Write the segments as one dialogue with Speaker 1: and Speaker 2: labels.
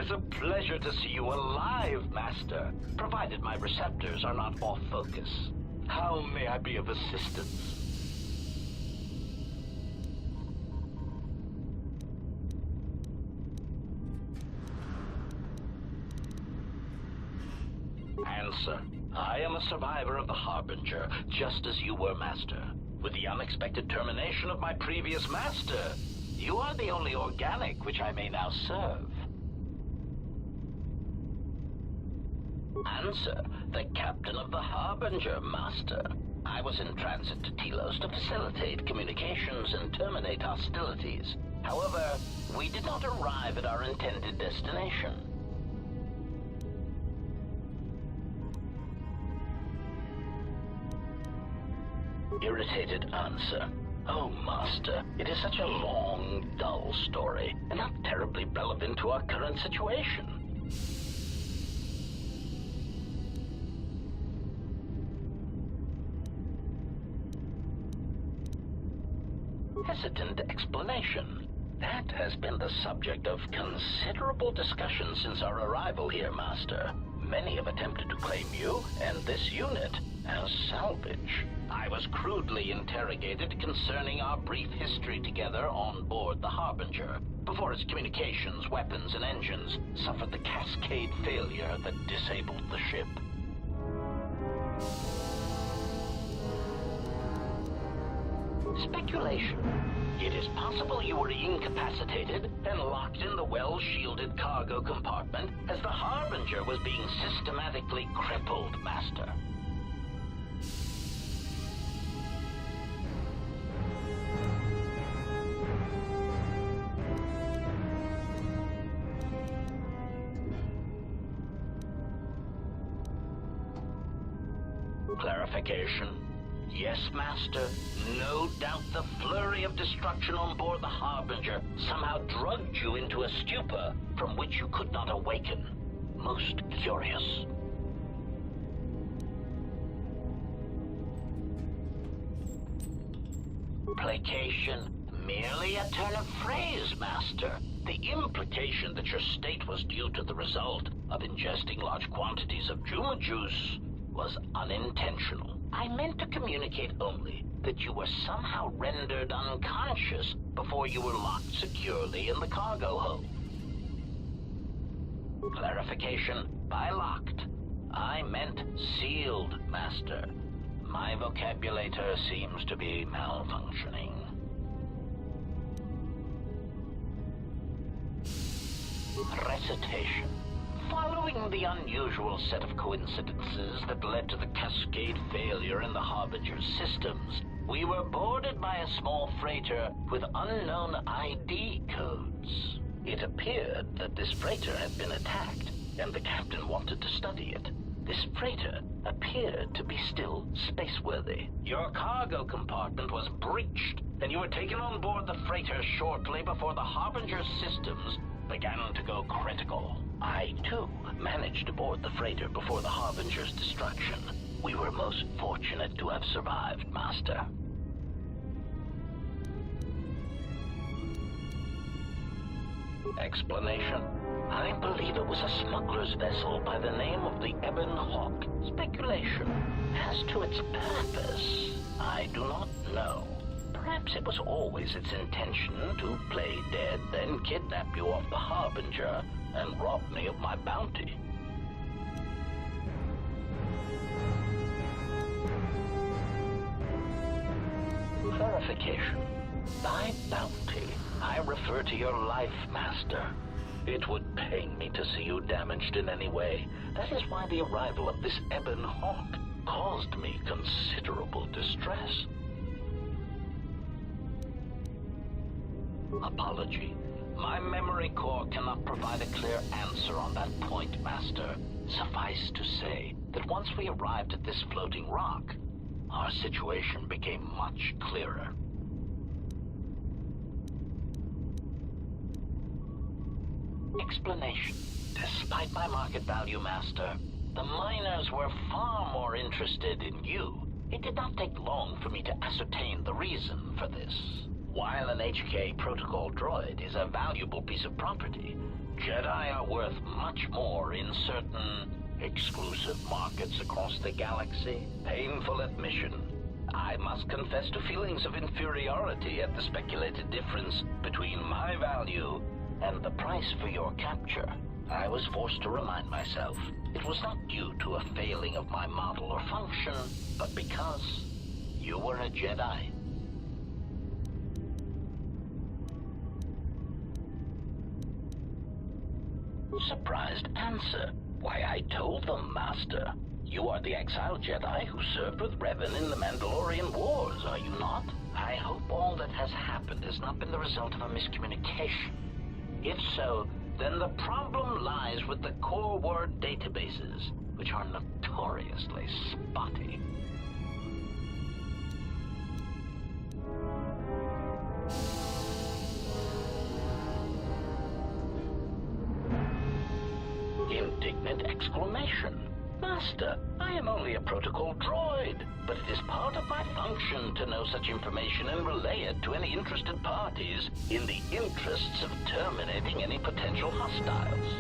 Speaker 1: is a pleasure to see you alive, Master, provided my receptors are not off focus. How may I be of assistance? Answer. I am a survivor of the Harbinger, just as you were, Master. With the unexpected termination of my previous Master, you are the only organic which I may now serve. Answer. The captain of the Harbinger, Master. I was in transit to Telos to facilitate communications and terminate hostilities. However, we did not arrive at our intended destination. Irritated answer. Oh, Master, it is such a long, dull story, and not terribly relevant to our current situation. Hesitant explanation. That has been the subject of considerable discussion since our arrival here, Master. Many have attempted to claim you and this unit as salvage. I was crudely interrogated concerning our brief history together on board the Harbinger, before its communications, weapons, and engines suffered the cascade failure that disabled the ship. Speculation. It is possible you were incapacitated and locked in the well-shielded cargo compartment as the Harbinger was being systematically crippled, Master. Clarification. Yes, Master. No doubt the flurry of destruction on board the Harbinger somehow drugged you into a stupor from which you could not awaken. Most curious. Placation. Merely a turn of phrase, Master. The implication that your state was due to the result of ingesting large quantities of Juma juice was unintentional. I meant to communicate only that you were somehow rendered unconscious before you were locked securely in the cargo hold. Clarification. By locked, I meant sealed, Master. My vocabulator seems to be malfunctioning. Recitation. Following the unusual set of coincidences that led to the cascade failure in the Harbinger's systems, we were boarded by a small freighter with unknown ID codes. It appeared that this freighter had been attacked, and the captain wanted to study it. This freighter appeared to be still spaceworthy. Your cargo compartment was breached, and you were taken on board the freighter shortly before the Harbinger's systems began to go critical. I, too, managed to board the freighter before the Harbinger's destruction. We were most fortunate to have survived, Master. Explanation. I believe it was a smuggler's vessel by the name of the Ebon Hawk. Speculation. As to its purpose, I do not know. Perhaps it was always its intention to play dead, then kidnap you off the Harbinger and rob me of my bounty. Clarification. By bounty, I refer to your life, Master. It would pain me to see you damaged in any way. That is why the arrival of this Ebon Hawk caused me considerable distress. Apology. My memory core cannot provide a clear answer on that point, Master. Suffice to say that once we arrived at this floating rock, our situation became much clearer. Explanation. Despite my market value, Master, the miners were far more interested in you. It did not take long for me to ascertain the reason for this. While an HK protocol droid is a valuable piece of property, Jedi are worth much more in certain exclusive markets across the galaxy. Painful admission. I must confess to feelings of inferiority at the speculated difference between my value and the price for your capture. I was forced to remind myself it was not due to a failing of my model or function, but because you were a Jedi. Surprised answer. Why, I told them, Master. You are the exiled Jedi who served with Revan in the Mandalorian Wars, are you not? I hope all that has happened has not been the result of a miscommunication. If so, then the problem lies with the core word databases, which are notoriously spotty. Indignant exclamation. Master, I am only a protocol droid, but it is part of my function to know such information and relay it to any interested parties in the interests of terminating any potential hostiles.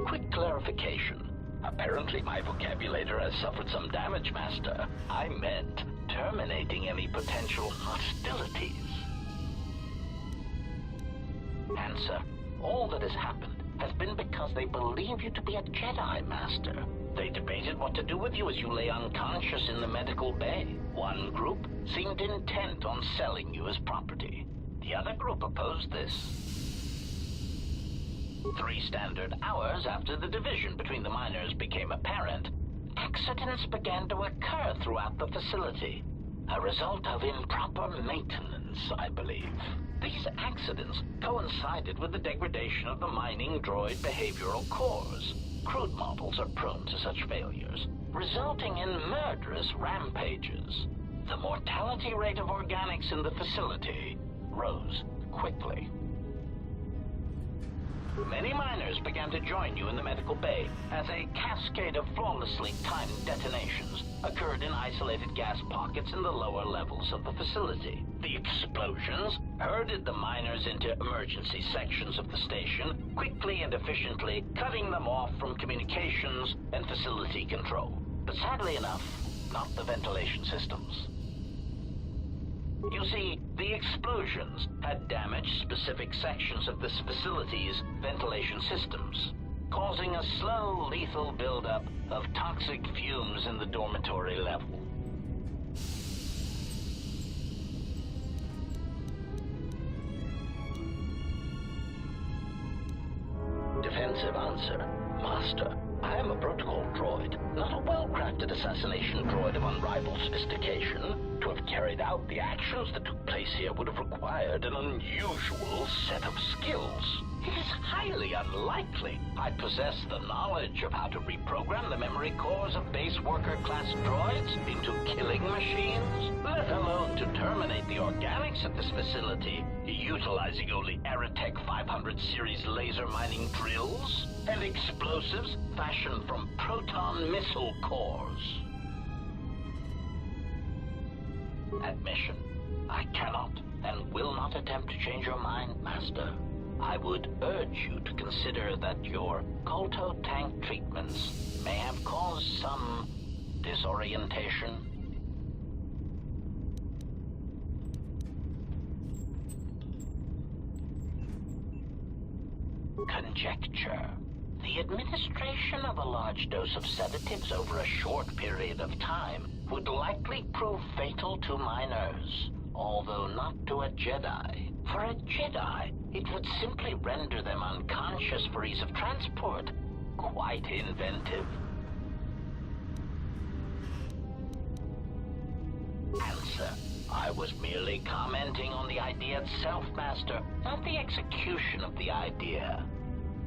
Speaker 1: Quick clarification. Apparently my vocabulator has suffered some damage, Master. I meant terminating any potential hostilities. Answer. All that has happened has been because they believe you to be a Jedi, Master. They debated what to do with you as you lay unconscious in the medical bay. One group seemed intent on selling you as property. The other group opposed this. 3 standard hours after the division between the miners became apparent, accidents began to occur throughout the facility. A result of improper maintenance, I believe. These accidents coincided with the degradation of the mining droid behavioral cores. Crude models are prone to such failures, resulting in murderous rampages. The mortality rate of organics in the facility rose quickly. Many miners began to join you in the medical bay as a cascade of flawlessly timed detonations occurred in isolated gas pockets in the lower levels of the facility. The explosions herded the miners into emergency sections of the station, quickly and efficiently cutting them off from communications and facility control. But sadly enough, not the ventilation systems. You see, the explosions had damaged specific sections of this facility's ventilation systems, causing a slow, lethal buildup of toxic fumes in the dormitory level. Defensive answer. Master, I am a protocol droid, not a well-crafted assassination droid of unrivaled sophistication. To have carried out the actions that took place here would have required an unusual set of skills. It is highly unlikely I possess the knowledge of how to reprogram the memory cores of base worker-class droids into killing machines, let alone to terminate the organics at this facility, utilizing only Aerotech 500 series laser mining drills and explosives fashioned from proton missile cores. Admission. I cannot and will not attempt to change your mind, Master. I would urge you to consider that your Kolto tank treatments may have caused some disorientation. Conjecture. The administration of a large dose of sedatives over a short period of time would likely prove fatal to miners, although not to a Jedi. For a Jedi, it would simply render them unconscious for ease of transport. Quite inventive. Answer. I was merely commenting on the idea itself, Master, not the execution of the idea.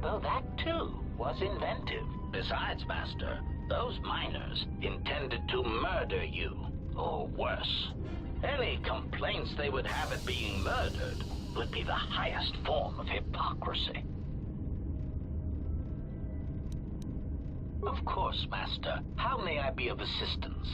Speaker 1: Though that, too, was inventive. Besides, Master, those miners intended to murder you, or worse. Any complaints they would have at being murdered would be the highest form of hypocrisy. Of course, Master. How may I be of assistance?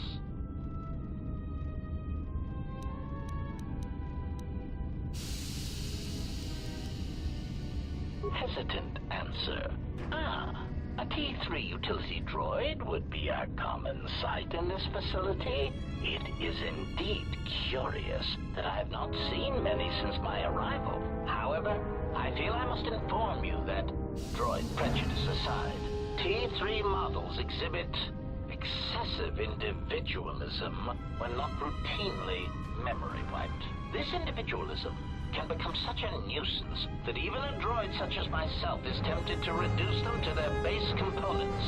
Speaker 1: hesitant answer. A T3 utility droid would be a common sight in this facility. It is indeed curious that I have not seen many since my arrival. However, I feel I must inform you that, droid prejudice aside, T3 models exhibit excessive individualism when not routinely memory wiped. This individualism can become such a nuisance that even a droid such as myself is tempted to reduce them to their base components,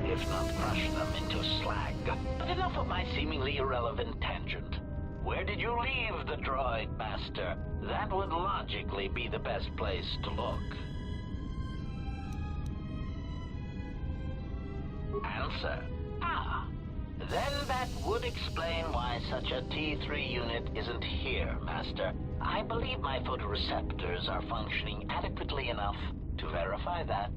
Speaker 1: if not crush them into slag. But enough of my seemingly irrelevant tangent. Where did you leave the droid, Master? That would logically be the best place to look. Answer. Then that would explain why such a T3 unit isn't here, Master. I believe my photoreceptors are functioning adequately enough to verify that.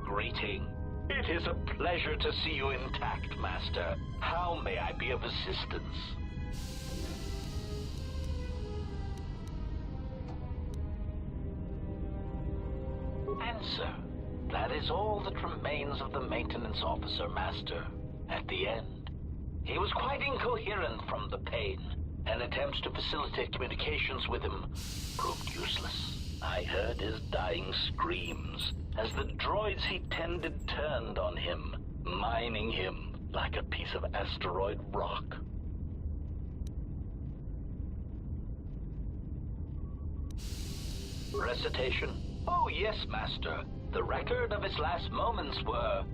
Speaker 1: Greeting. It is a pleasure to see you intact, Master. How may I be of assistance? Answer. That is all that remains of the maintenance officer, Master. At the end, he was quite incoherent from the pain, and attempts to facilitate communications with him proved useless. I heard his dying screams as the droids he tended turned on him, mining him like a piece of asteroid rock. Recitation? Oh yes, Master. The record of his last moments were...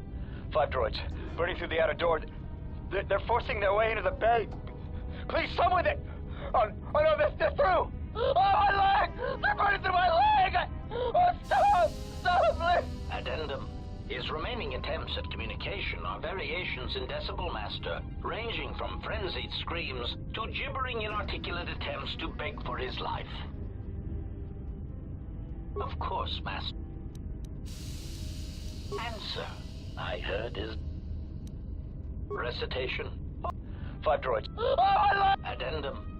Speaker 2: 5 droids, burning through the outer door. They're forcing their way into the bay. Please, someone that... Oh no, they're through! Oh, my leg! They're burning through my leg! Oh, stop! Stop, please!
Speaker 1: Addendum. His remaining attempts at communication are variations in decibel, Master, ranging from frenzied screams to gibbering inarticulate attempts to beg for his life. Of course, Master. Answer. I heard his... Recitation?
Speaker 2: 5 droids. Oh, my leg!
Speaker 1: Addendum.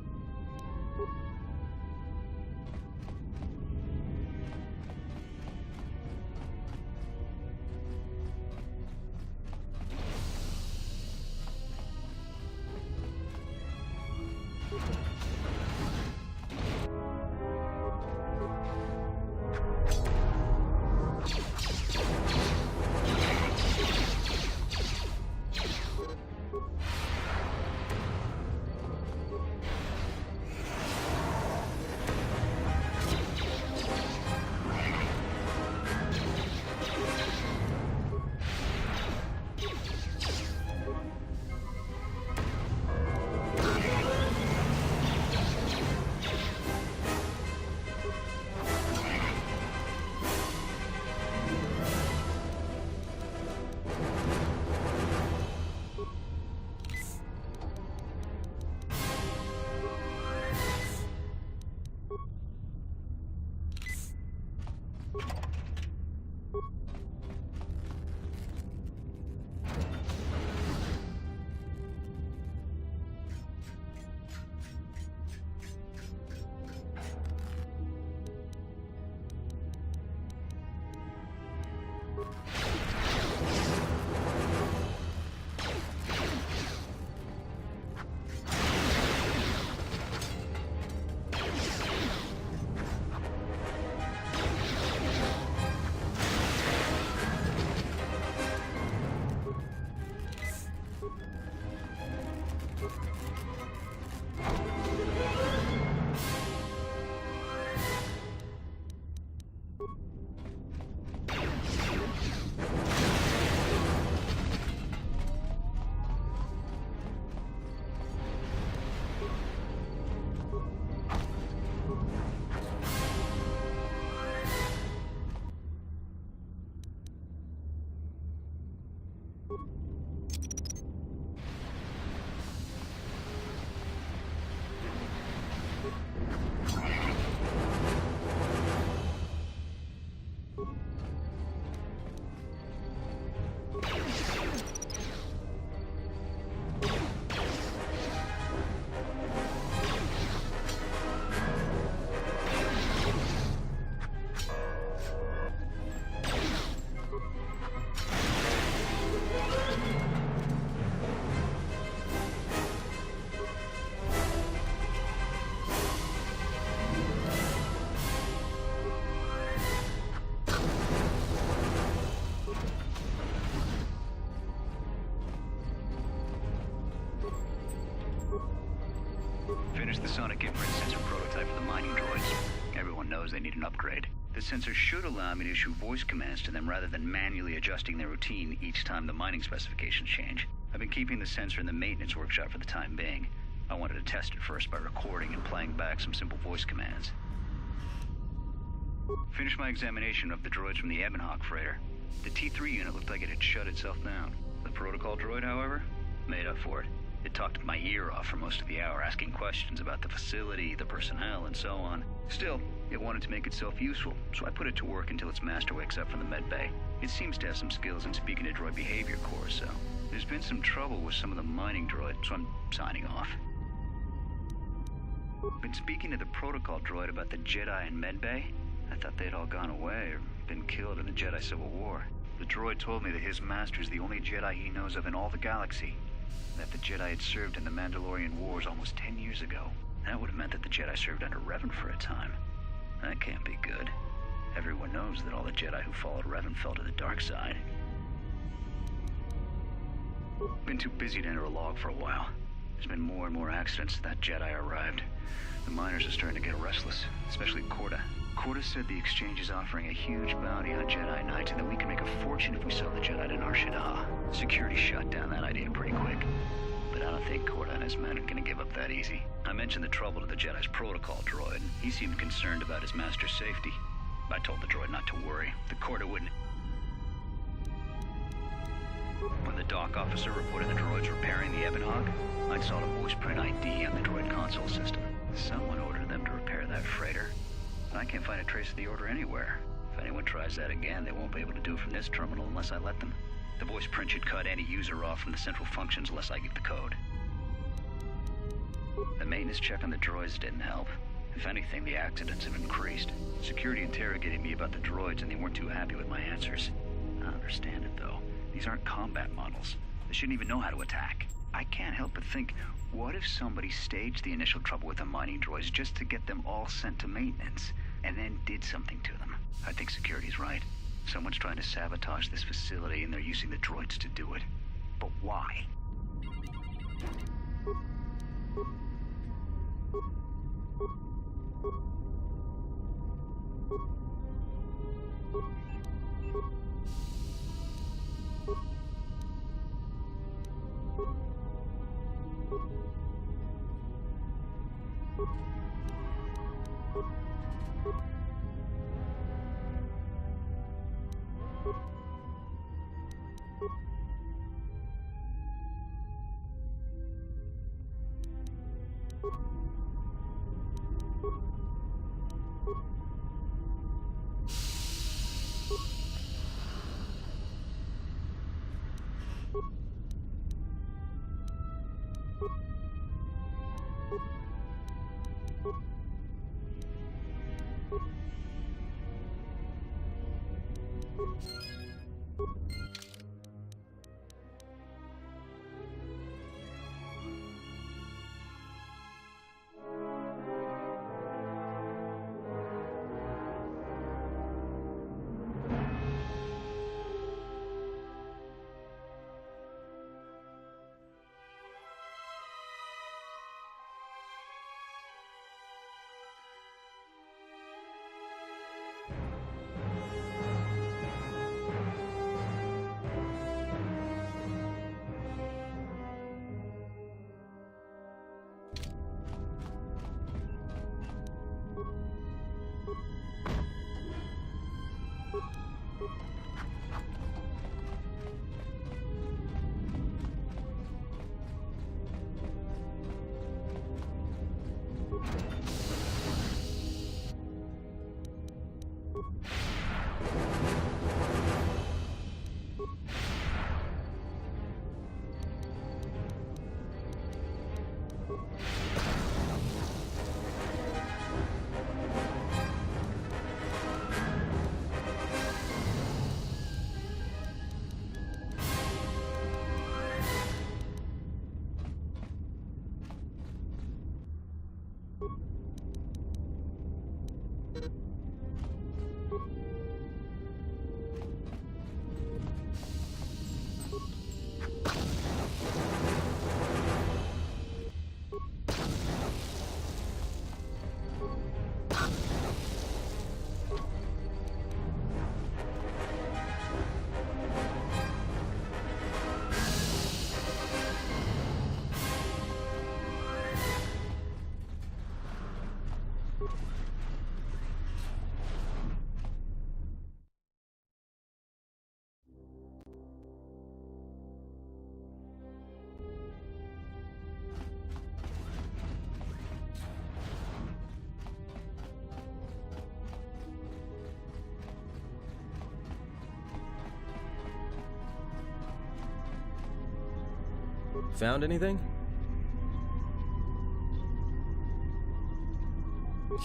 Speaker 3: The sonic infrared sensor prototype for the mining droids. Everyone knows they need an upgrade. The sensor should allow me to issue voice commands to them rather than manually adjusting their routine each time the mining specifications change. I've been keeping the sensor in the maintenance workshop for the time being. I wanted to test it first by recording and playing back some simple voice commands. Finished my examination of the droids from the Ebonhawk freighter. The T3 unit looked like it had shut itself down. The protocol droid, however, made up for it. It talked my ear off for most of the hour, asking questions about the facility, the personnel, and so on. Still, it wanted to make itself useful, so I put it to work until its master wakes up from the med bay. It seems to have some skills in speaking to droid behavior core, so there's been some trouble with some of the mining droids, so I'm signing off. Been speaking to the protocol droid about the Jedi in med bay. I thought they'd all gone away or been killed in the Jedi Civil War. The droid told me that his master's the only Jedi he knows of in all the galaxy. That the Jedi had served in the Mandalorian Wars almost 10 years ago. That would have meant that the Jedi served under Revan for a time. That can't be good. Everyone knows that all the Jedi who followed Revan fell to the dark side. Been too busy to enter a log for a while. There's been more and more accidents since that Jedi arrived. The miners are starting to get restless, especially Corda. Corda said the exchange is offering a huge bounty on Jedi Knights and that we can make a fortune if we sell the Jedi to Nar Shaddaa. Security shut down that idea pretty quick. But I don't think Corda and his men are gonna give up that easy. I mentioned the trouble to the Jedi's protocol droid, and he seemed concerned about his master's safety. I told the droid not to worry. The Corda wouldn't... When the dock officer reported the droids repairing the Ebonhawk, I saw the voice print ID on the droid console system. Someone ordered them to repair that freighter. I can't find a trace of the order anywhere. If anyone tries that again, they won't be able to do it from this terminal unless I let them. The voice print should cut any user off from the central functions unless I give the code. The maintenance check on the droids didn't help. If anything, the accidents have increased. Security interrogated me about the droids and they weren't too happy with my answers. I understand it though. These aren't combat models. They shouldn't even know how to attack. I can't help but think, what if somebody staged the initial trouble with the mining droids just to get them all sent to maintenance, and then did something to them? I think security's right. Someone's trying to sabotage this facility, and they're using the droids to do it. But why?
Speaker 4: Found anything?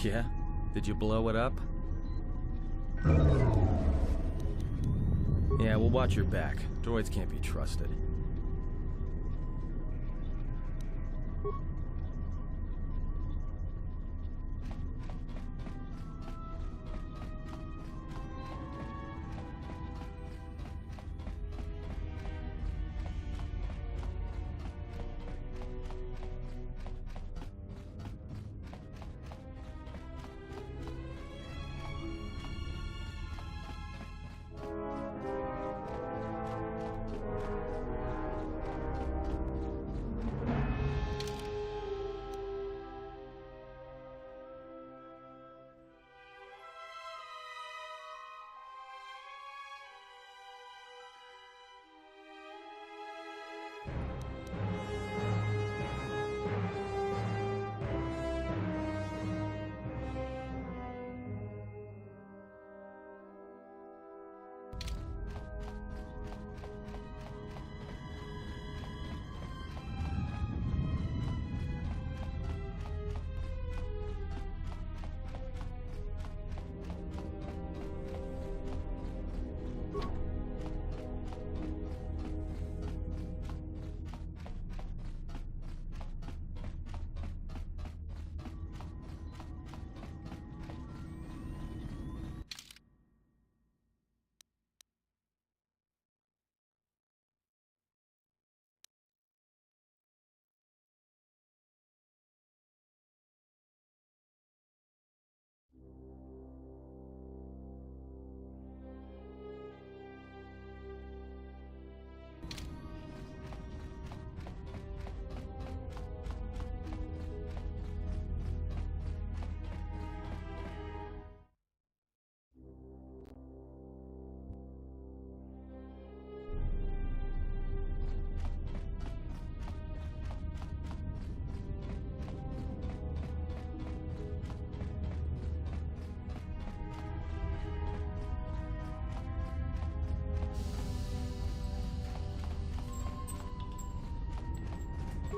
Speaker 4: Yeah? Did you blow it up? Yeah, well, watch your back. Droids can't be trusted.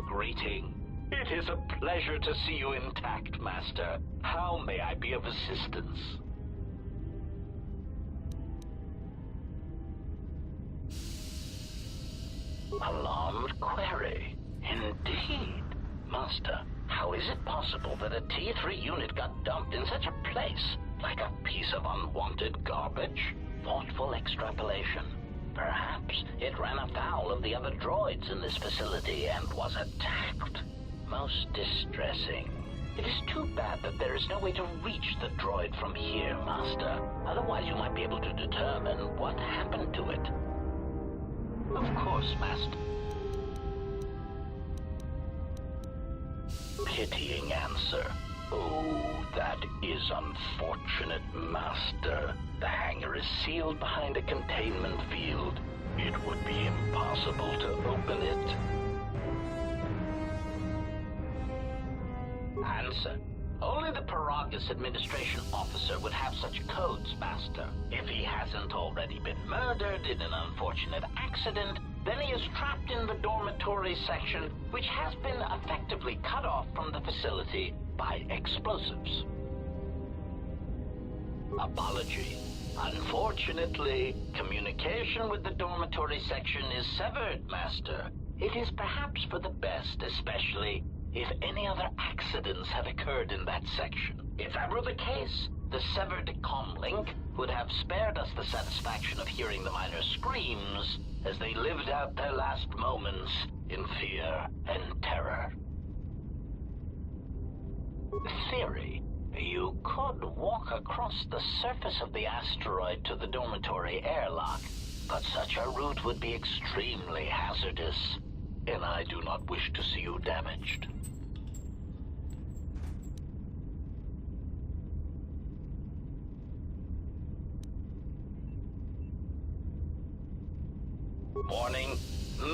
Speaker 1: Greeting. It is a pleasure to see you intact, Master. How may I be of assistance? Alarmed query. Indeed. Master, how is it possible that a T3 unit got dumped in such a place? Like a piece of unwanted garbage? Thoughtful extrapolation. Perhaps it ran afoul of the other droids in this facility and was attacked. Most distressing. It is too bad that there is no way to reach the droid from here, Master. Otherwise you might be able to determine what happened to it. Of course, Master. Pitying answer. Oh, that is unfortunate, Master. The hangar is sealed behind a containment field. It would be impossible to open it. Answer. Only the Peragus administration officer would have such codes, Master. If he hasn't already been murdered in an unfortunate accident, then he is trapped in the dormitory section, which has been effectively cut off from the facility by explosives. Apology. Unfortunately, communication with the dormitory section is severed, Master. It is perhaps for the best, especially if any other accidents have occurred in that section. If that were the case, the severed comlink would have spared us the satisfaction of hearing the miners' screams as they lived out their last moments in fear and terror. Theory. You could walk across the surface of the asteroid to the dormitory airlock, but such a route would be extremely hazardous, and I do not wish to see you damaged. Warning,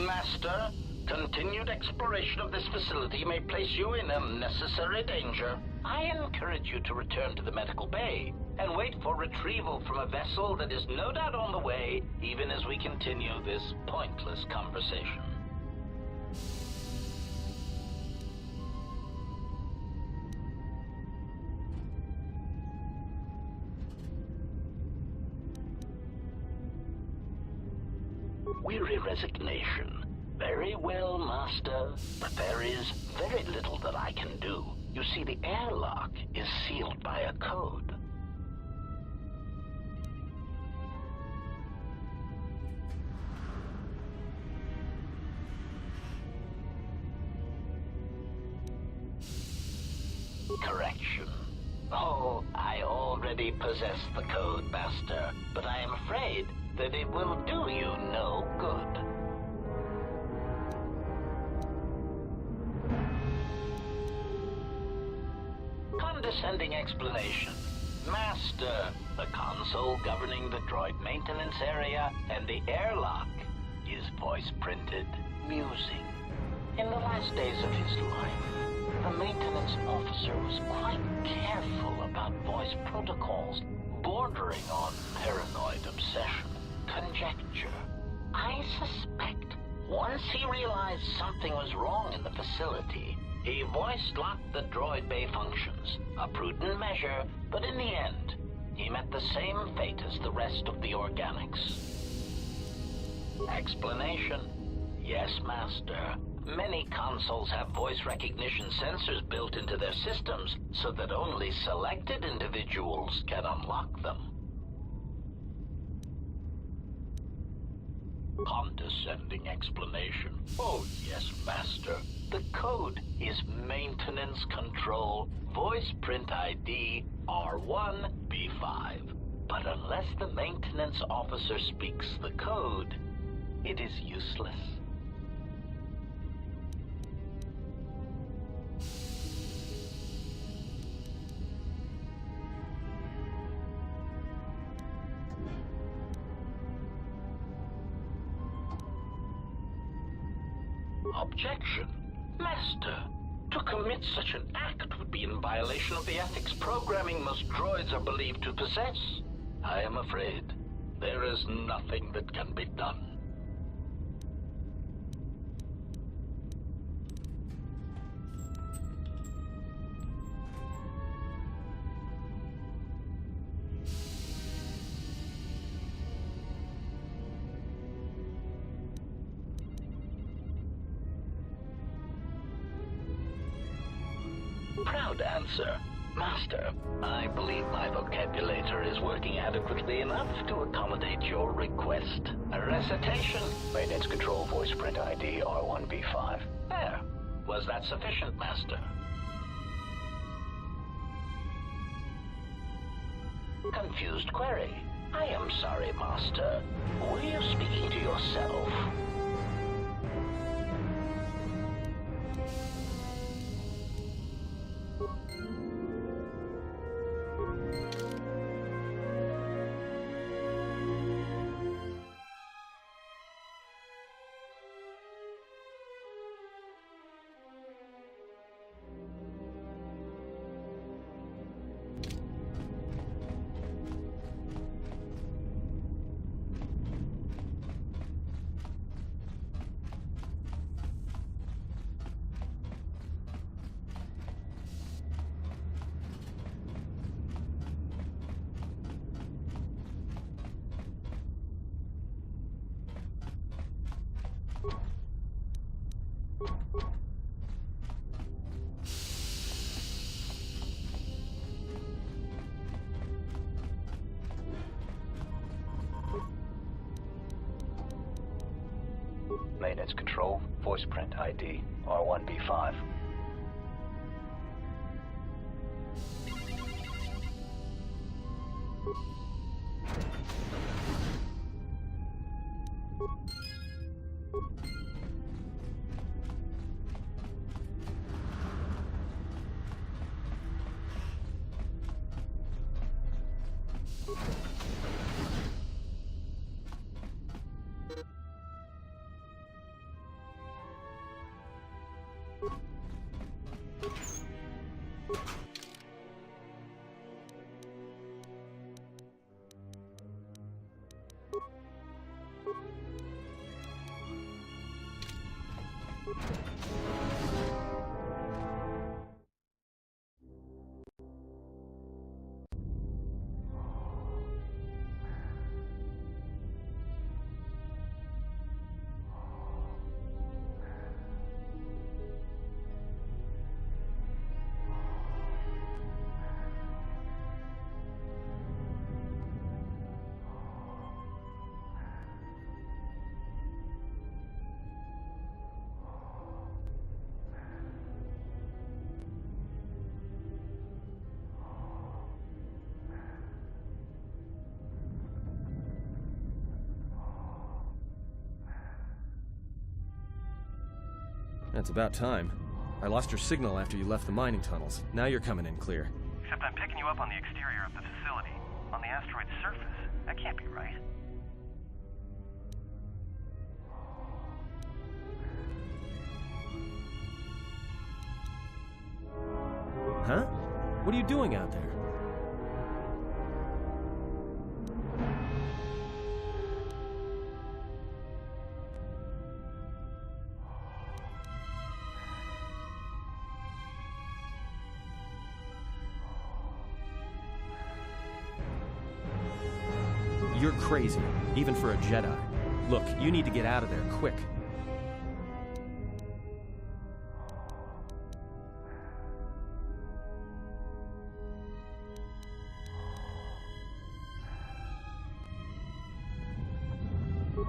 Speaker 1: Master. Continued exploration of this facility may place you in unnecessary danger. I encourage you to return to the medical bay and wait for retrieval from a vessel that is no doubt on the way, even as we continue this pointless conversation. Weary resignation. Very well, Master, but there is very little that I can do. You see, the airlock is sealed by a code. Correction. Oh, I already possess the code, Master, but I am afraid that it will do you no good. Condescending explanation. Master, the console governing the droid maintenance area and the airlock is voice-printed musing. In the last days of his life, the maintenance officer was quite careful about voice protocols, bordering on paranoid obsession. Conjecture. I suspect once he realized something was wrong in the facility, he voice-locked the droid bay functions. A prudent measure, but in the end, he met the same fate as the rest of the organics. Explanation. Yes, Master. Many consoles have voice recognition sensors built into their systems so that only selected individuals can unlock them. Condescending explanation. Oh, yes, Master. The code is Maintenance Control Voice Print ID R1B5. But unless the maintenance officer speaks the code, it is useless. Objection. Master, to commit such an act would be in violation of the ethics programming most droids are believed to possess. I am afraid there is nothing that can be done. Proud answer. Master, I believe my vocabulator is working adequately enough to accommodate your request. A recitation. Maintenance Control Voice Print ID R1B5. There. Was that sufficient, Master? Confused query. I am sorry, Master. Were you speaking to yourself? Maintenance Control, Voice Print ID, R1B5.
Speaker 4: That's about time. I lost your signal after you left the mining tunnels. Now you're coming in clear.
Speaker 5: Except I'm picking you up on the exterior of the facility. On the asteroid's surface. That can't be right.
Speaker 4: Huh? What are you doing out there? You're crazy, even for a Jedi. Look, you need to get out of there, quick.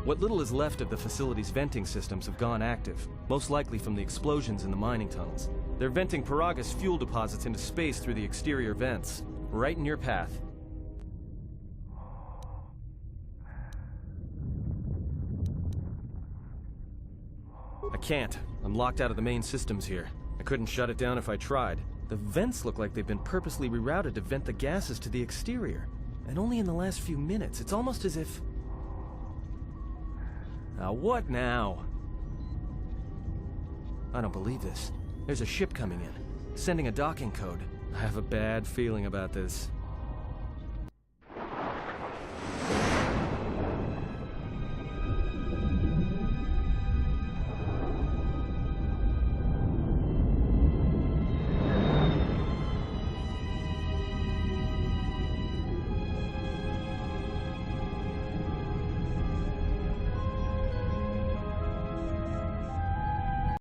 Speaker 4: What little is left of the facility's venting systems have gone active, most likely from the explosions in the mining tunnels. They're venting Peragus fuel deposits into space through the exterior vents, right in your path. I can't. I'm locked out of the main systems here. I couldn't shut it down if I tried. The vents look like they've been purposely rerouted to vent the gases to the exterior. And only in the last few minutes. It's almost as if... Now, what now? I don't believe this. There's a ship coming in, sending a docking code. I have a bad feeling about this.